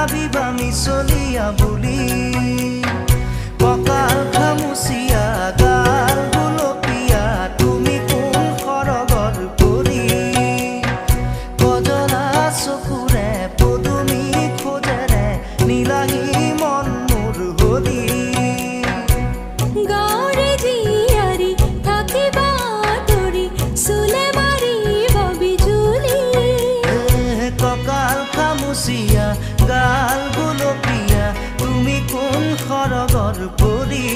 ভাবিবা মিছলিয়া বুলি কঁকাল খামুচিয়া গাল গুলপীয়া তুমি কোন সৰগৰ পৰি কজলা চকুৰে পদুমী খোজেৰে নীলাহী মন মোৰ হলি গাঁৱৰে জীয়াৰী থাকিবা তৰি চুলে মাৰিব বিজুলি কঁকাল খামুচিয়া গাল গুলপীয়া তুমি কোন সৰগৰ পৰি